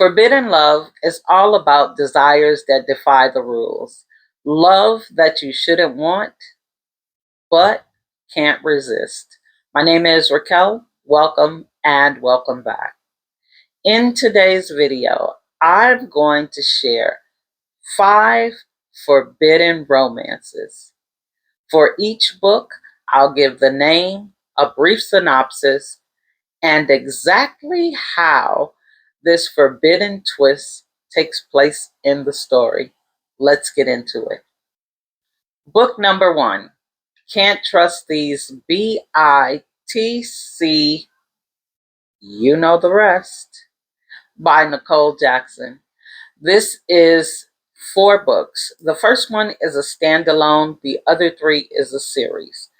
Forbidden love is all about desires that defy the rules. Love that you shouldn't want, but can't resist. My name is Raquel. Welcome and welcome back. In today's video, I'm going to share 5 forbidden romances. For each book, I'll give the name, a brief synopsis, and exactly how this forbidden twist takes place in the story. Let's get into it. Book number 1, Can't Trust These BITC, you know the rest, by Ncole Jackson. This is 4 books. The first one is a standalone. The other 3 is a series.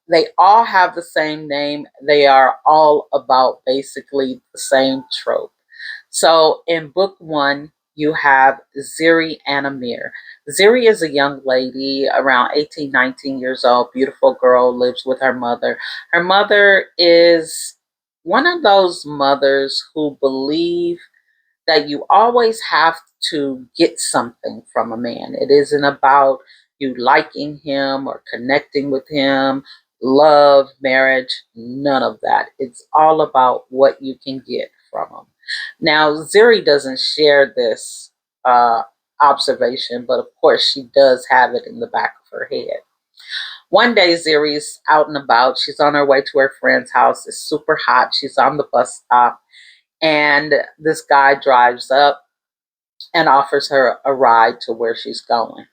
They all have the same name. They are all about basically the same trope. So in book 1, you have Ziri and Amir. Ziri is a young lady around 18, 19 years old, beautiful girl, lives with her mother. Her mother is one of those mothers who believe that you always have to get something from a man. It isn't about you liking him or connecting with him, love, marriage, none of that. It's all about what you can get from him. Now, Ziri doesn't share this observation, but of course she does have it in the back of her head. One day, Ziri's out and about. She's on her way to her friend's house. It's super hot. She's on the bus stop, and this guy drives up and offers her a ride to where she's going.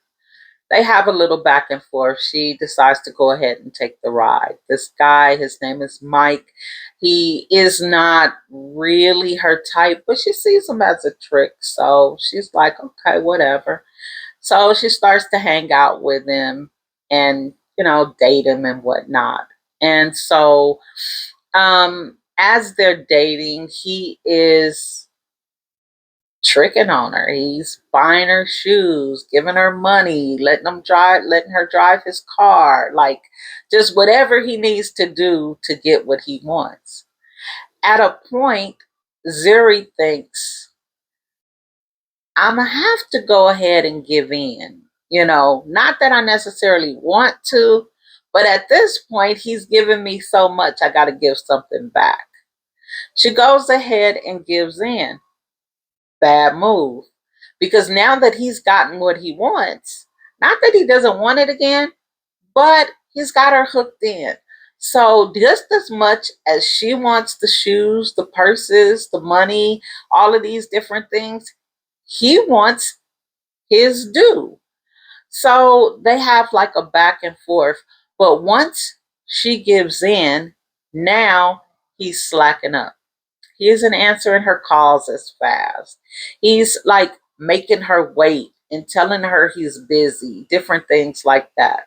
They have a little back and forth. She decides to go ahead and take the ride. This guy, his name is Mike. He is not really her type, but she sees him as a trick. So she's like, okay, whatever. So she starts to hang out with him and, date him and whatnot. And so as they're dating, he is tricking on her. He's buying her shoes, giving her money, letting her drive his car, like just whatever he needs to do to get what he wants. At a point, Ziri thinks, I'm gonna have to go ahead and give in. Not that I necessarily want to, but at this point, he's giving me so much, I gotta give something back. She goes ahead and gives in. Bad move. Because now that he's gotten what he wants, not that he doesn't want it again, but he's got her hooked in. So just as much as she wants the shoes, the purses, the money, all of these different things, he wants his due. So they have like a back and forth. But once she gives in, now he's slacking up. He isn't answering her calls as fast. He's like making her wait and telling her he's busy, different things like that.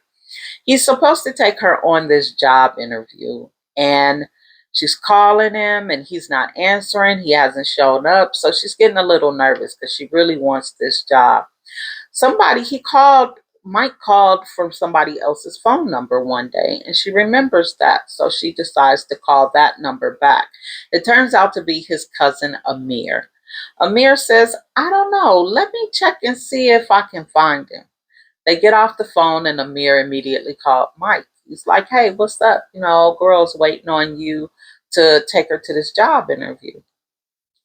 He's supposed to take her on this job interview, and she's calling him and he's not answering. He hasn't shown up. So she's getting a little nervous because she really wants this job. Mike called from somebody else's phone number one day, and she remembers that. So she decides to call that number back. It turns out to be his cousin, Amir. Amir says, I don't know. Let me check and see if I can find him. They get off the phone, and Amir immediately called Mike. He's like, hey, what's up? Girl's waiting on you to take her to this job interview.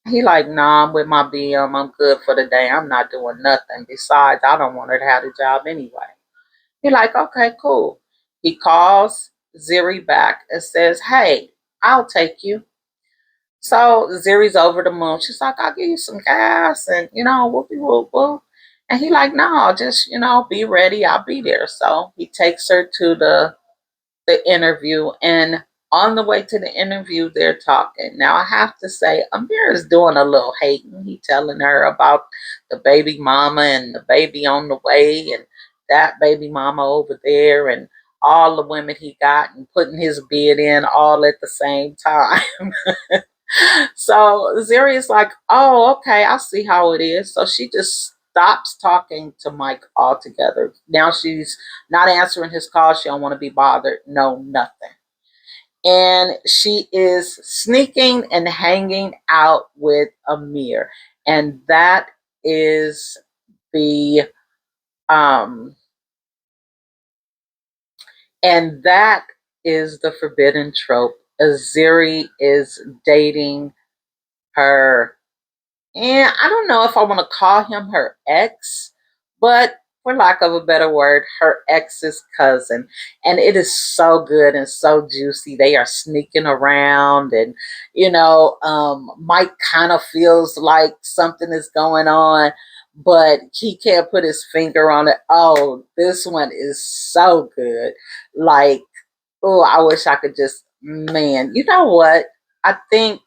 He like, nah, I'm with my BM. I'm good for the day. I'm not doing nothing. Besides, I don't want her to have the job anyway. He like, okay, cool. He calls Ziri back and says, hey, I'll take you. So Ziri's over the moon. She's like, I'll give you some gas and, whoopie whoop whoop. And he like, no, just, be ready. I'll be there. So he takes her to the interview, and on the way to the interview, they're talking. Now, I have to say, Amir is doing a little hating. He's telling her about the baby mama and the baby on the way and that baby mama over there and all the women he got and putting his bid in all at the same time. So Ziri is like, oh, okay, I see how it is. So she just stops talking to Mike altogether. Now she's not answering his calls. She don't want to be bothered. No, nothing. and she is sneaking and hanging out with Amir, and that is the um and that is the forbidden trope. Aziri is dating her, and I don't know if I want to call him her ex, but for lack of a better word, her ex's cousin. And it is so good and so juicy. They are sneaking around, and Mike kind of feels like something is going on, but he can't put his finger on it. Oh, this one is so good. Like, oh, I wish I could just, man, you know what? I think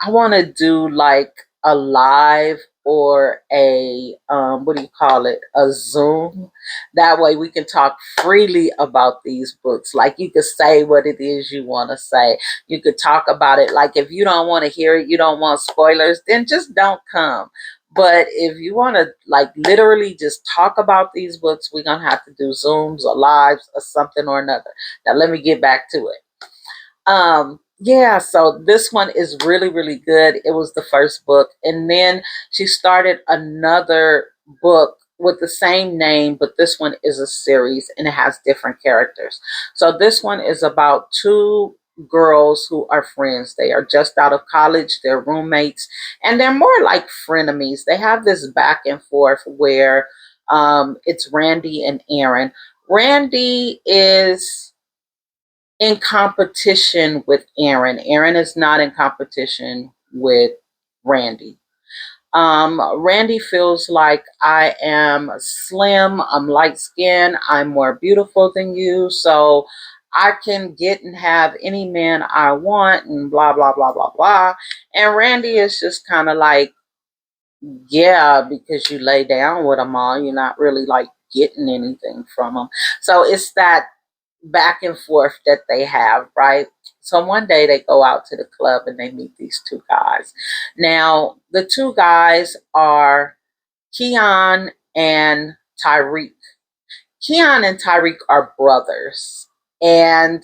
I want to do like a live or a what do you call it? A Zoom. That way we can talk freely about these books. Like, you could say what it is you want to say. You could talk about it. Like, if you don't want to hear it, you don't want spoilers, then just don't come. But if you want to, like, literally just talk about these books, we're going to have to do Zooms or lives or something or another. Now let me get back to it. Yeah, so this one is really, really good. It was the first book. And then she started another book with the same name, but this one is a series and it has different characters. So this one is about two girls who are friends. They are just out of college, they're roommates, and they're more like frenemies. They have this back and forth where it's Randy and Aaron. Randy is in competition with Aaron. Aaron is not in competition with Randy. Randy feels like, I am slim, I'm light skinned, I'm more beautiful than you, so I can get and have any man I want, and blah, blah, blah, blah, blah. And Randy is just kind of like, yeah, because you lay down with them all, you're not really like getting anything from them. So it's that back and forth that they have, right? So one day they go out to the club and they meet these two guys. Now, the two guys are Keon and Tyreek. Keon and Tyreek are brothers. And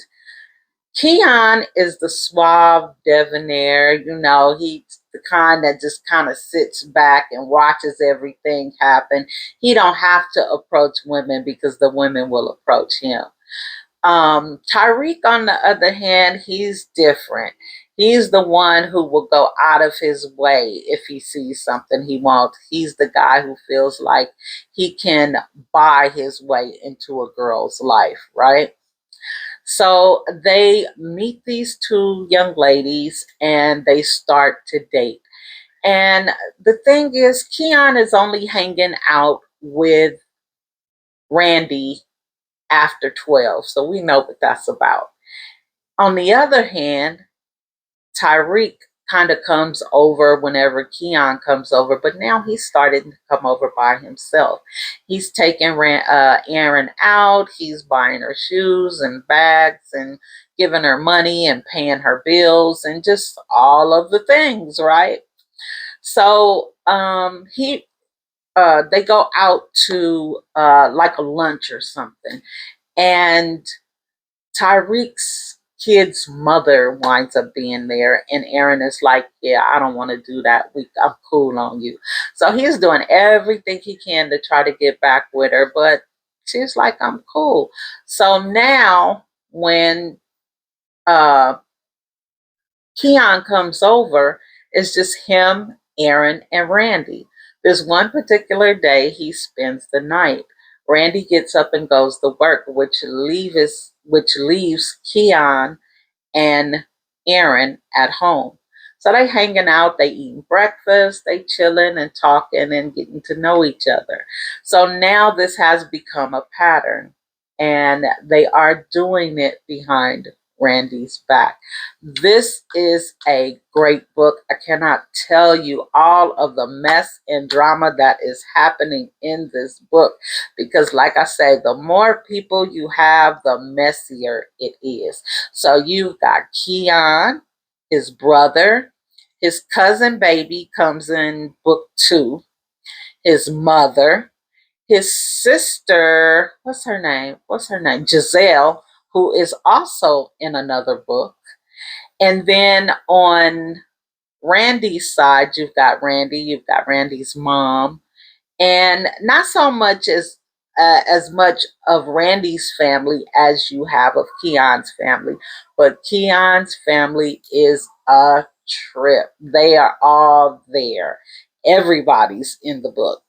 Keon is the suave debonair, he's the kind that just kind of sits back and watches everything happen. He don't have to approach women because the women will approach him. Tyreek, on the other hand, he's different. He's the one who will go out of his way if he sees something he wants. He's the guy who feels like he can buy his way into a girl's life, right? So they meet these two young ladies and they start to date. And the thing is, Keon is only hanging out with Randy after 12. So we know what that's about. On the other hand, Tyreek kind of comes over whenever Keon comes over, but now he's starting to come over by himself. He's taking Aaron out. He's buying her shoes and bags and giving her money and paying her bills and just all of the things, right? So they go out to like a lunch or something, and Tyreek's kid's mother winds up being there, and Aaron is like, yeah, I don't want to do that. I'm cool on you. So he's doing everything he can to try to get back with her, but she's like, I'm cool. So now when uh, Keon comes over, it's just him, Aaron, and Randy. This one particular day, he spends the night. Randy gets up and goes to work, which leaves Keon and Aaron at home. So they hanging out, they eating breakfast, they chilling and talking and getting to know each other. So now this has become a pattern, and they are doing it behind Randy's back. This is a great book. I cannot tell you all of the mess and drama that is happening in this book because, like I say, the more people you have, the messier it is. So you've got Keon, his brother, his cousin baby comes in book 2, his mother, his sister, what's her name? Giselle, who is also in another book. And then on Randy's side, you've got Randy's mom, and not so much as much of Randy's family as you have of Keon's family, but Keon's family is a trip. They are all there. Everybody's in the book.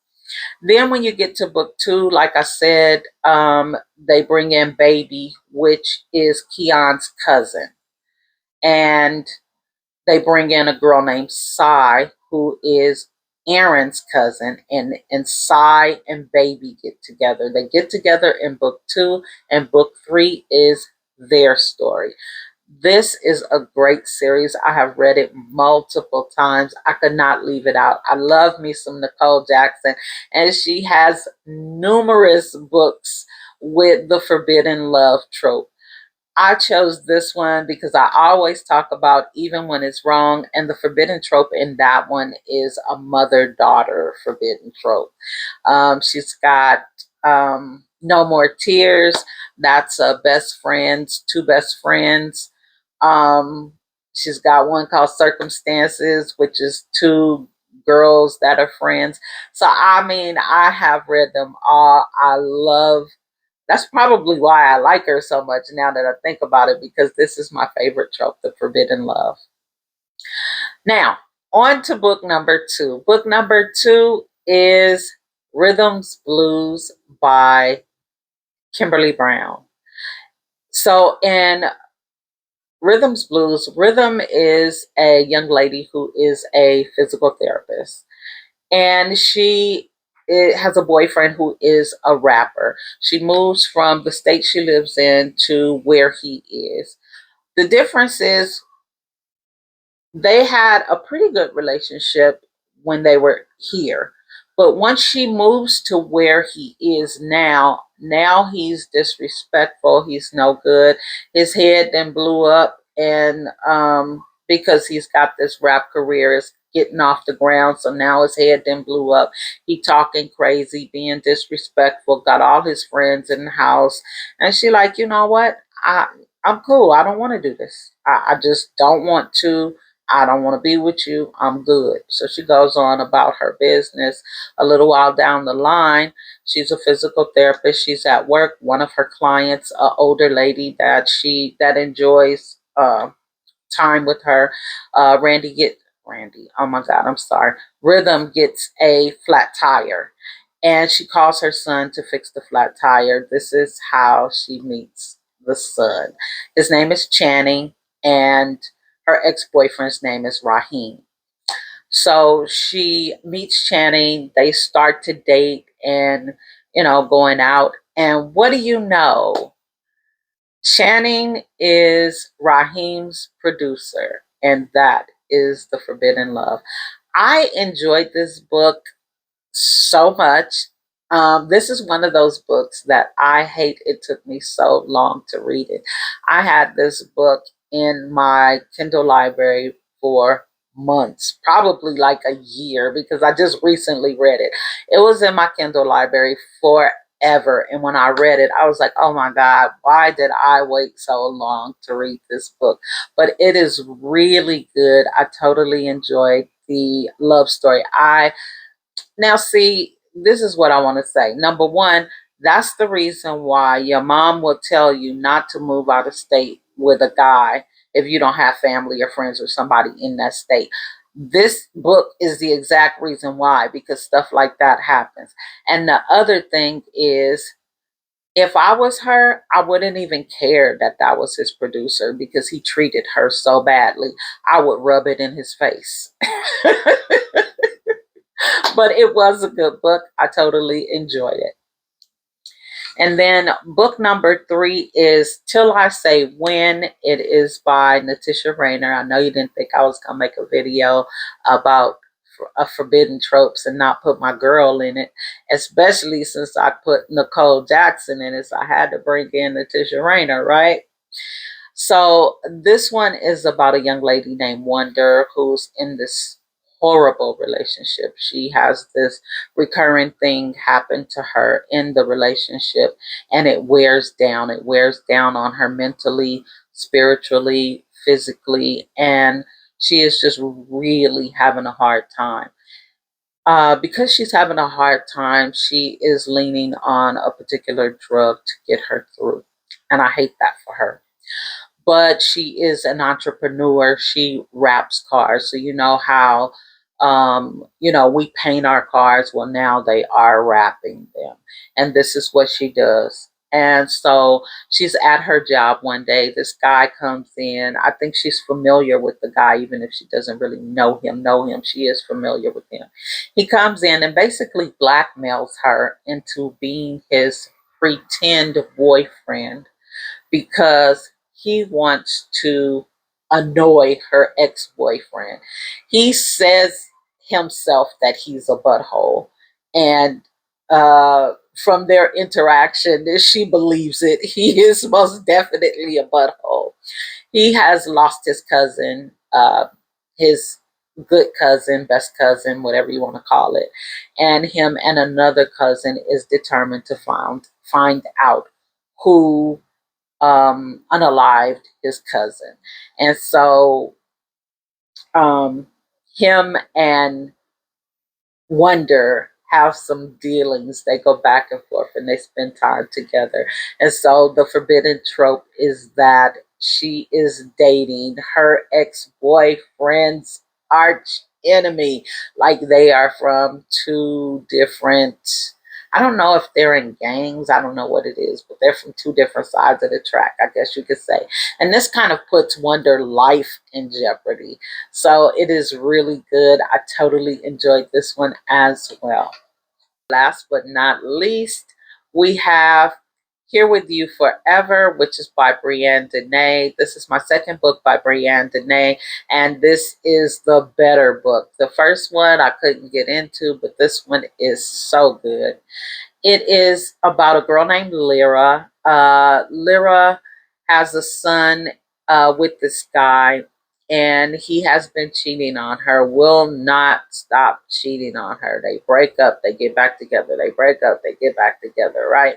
Then when you get to book two, like I said, they bring in Baby, which is Keon's cousin, and they bring in a girl named Sai, who is Aaron's cousin, and Sai and Baby get together. They get together in book two, and book three is their story. This is a great series. I have read it multiple times. I could not leave it out. I love me some Ncole Jackson, and she has numerous books with the forbidden love trope. I chose this one because I always talk about even when it's wrong, and the forbidden trope in that one is a mother-daughter forbidden trope. She's got No More Tears. That's best friends, two best friends. Um, she's got one called Circumstances, which is two girls that are friends. So I mean, I have read them all. I love, that's probably why I like her so much now that I think about it, because this is my favorite trope, the forbidden love. Now, on to book number two. Book number two is Rhythms Blues by Kimberly Brown. So in Rhythms Blues, Rhythm is a young lady who is a physical therapist, and she has a boyfriend who is a rapper. She moves from the state she lives in to where he is. The difference is they had a pretty good relationship when they were here. But once she moves to where he is now he's disrespectful. He's no good. His head then blew up, and because he's got this rap career, is getting off the ground. So now his head then blew up. He talking crazy, being disrespectful, got all his friends in the house. And she like, you know what? I'm cool. I don't want to do this. I just don't want to. I don't want to be with you. I'm good. So she goes on about her business. A little while down the line, she's a physical therapist. She's at work. One of her clients, an older lady that enjoys time with her. Randy. Oh my God, I'm sorry. Rhythm gets a flat tire, and she calls her son to fix the flat tire. This is how she meets the son. His name is Channing, and her ex-boyfriend's name is Raheem. So she meets Channing. They start to date and, going out. And what do you know? Channing is Raheem's producer, and that is the Forbidden Love. I enjoyed this book so much. This is one of those books that I hate it took me so long to read it. I had this book in my Kindle library for months, probably like a year, because I just recently read it. It was in my Kindle library forever. And when I read it, I was like, oh my God, why did I wait so long to read this book? But it is really good. I totally enjoyed the love story. Now, see, this is what I want to say. Number one, that's the reason why your mom will tell you not to move out of state with a guy if you don't have family or friends or somebody in that state. This book is the exact reason why, because stuff like that happens. And the other thing is, if I was her, I wouldn't even care that that was his producer, because he treated her so badly. I would rub it in his face. But it was a good book. I totally enjoyed it. And then book number three is Till I Say When. It is by Natisha Raynor. I know you didn't think I was going to make a video about forbidden tropes and not put my girl in it, especially since I put Ncole Jackson in it. So I had to bring in Natisha Raynor, right? So this one is about a young lady named Wonder, who's in this horrible relationship. She has this recurring thing happen to her in the relationship, and it wears down. It wears down on her mentally, spiritually, physically, and she is just really having a hard time. Because she's having a hard time, she is leaning on a particular drug to get her through. And I hate that for her. But she is an entrepreneur. She wraps cars. So you know how we paint our cars. Well, now they are wrapping them. And this is what she does. And so she's at her job one day. This guy comes in. I think she's familiar with the guy, even if she doesn't really know him. She is familiar with him. He comes in and basically blackmails her into being his pretend boyfriend because he wants to annoy her ex-boyfriend. He says himself that he's a butthole, and from their interaction, she believes it. He is most definitely a butthole. He has lost his cousin, his good cousin, best cousin, whatever you want to call it, and him and another cousin is determined to find out who unalived his cousin. And so him and Wonder have some dealings. They go back and forth and they spend time together. And so the forbidden trope is that she is dating her ex-boyfriend's arch enemy. Like they are from two different, I don't know if they're in gangs. I don't know what it is, but they're from two different sides of the track, I guess you could say. And this kind of puts Wonder life in jeopardy. So it is really good. I totally enjoyed this one as well. Last but not least, we have Here With You Forever, which is by Briann Denae. This is my second book by Briann Denae, and this is the better book. The first one I couldn't get into, but this one is so good. It is about a girl named Lyra. Lyra has a son with this guy, and he has been cheating on her, will not stop cheating on her. They break up, they get back together. They break up, they get back together, right?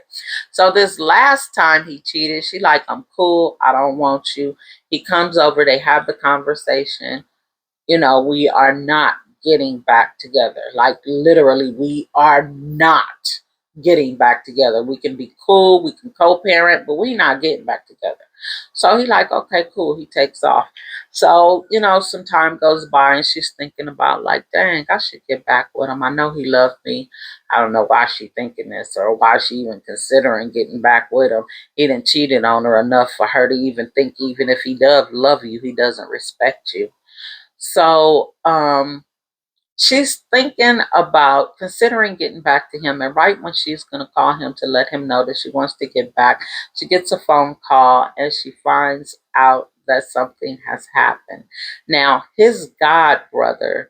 So this last time he cheated, she like, I'm cool, I don't want you. He comes over, they have the conversation. We are not getting back together. Like literally, we are not getting back together. We can be cool, we can co-parent, but we not getting back together. So he like, okay, cool. He takes off. So, some time goes by and she's thinking about like, dang, I should get back with him. I know he loved me. I don't know why she thinking this or why she even considering getting back with him. He didn't cheated on her enough for her to even think, even if he does love you, he doesn't respect you. So, she's thinking about considering getting back to him. And right when she's going to call him to let him know that she wants to get back, she gets a phone call and she finds out that something has happened. Now, his god brother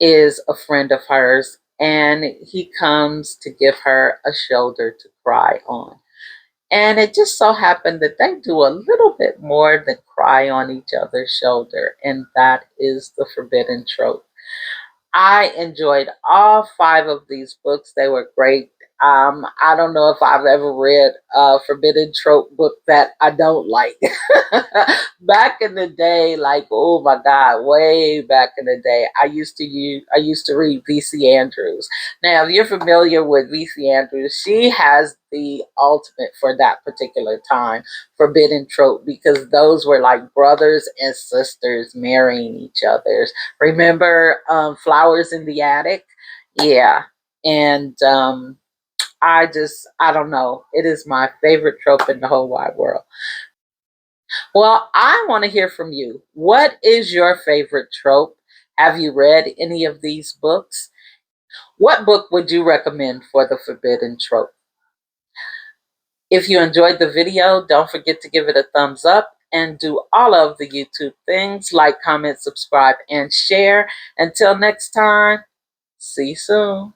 is a friend of hers, and he comes to give her a shoulder to cry on. And it just so happened that they do a little bit more than cry on each other's shoulder, and that is the forbidden trope. I enjoyed all 5 of these books. They were great. I don't know if I've ever read a forbidden trope book that I don't like. Back in the day, like, oh my God, way back in the day, I used to read V.C. Andrews. Now, if you're familiar with V.C. Andrews, she has the ultimate for that particular time forbidden trope, because those were like brothers and sisters marrying each other. Remember Flowers in the Attic? Yeah. And I don't know. It is my favorite trope in the whole wide world. Well, I want to hear from you. What is your favorite trope? Have you read any of these books? What book would you recommend for the forbidden trope? If you enjoyed the video, don't forget to give it a thumbs up and do all of the YouTube things like, comment, subscribe, and share. Until next time, see you soon.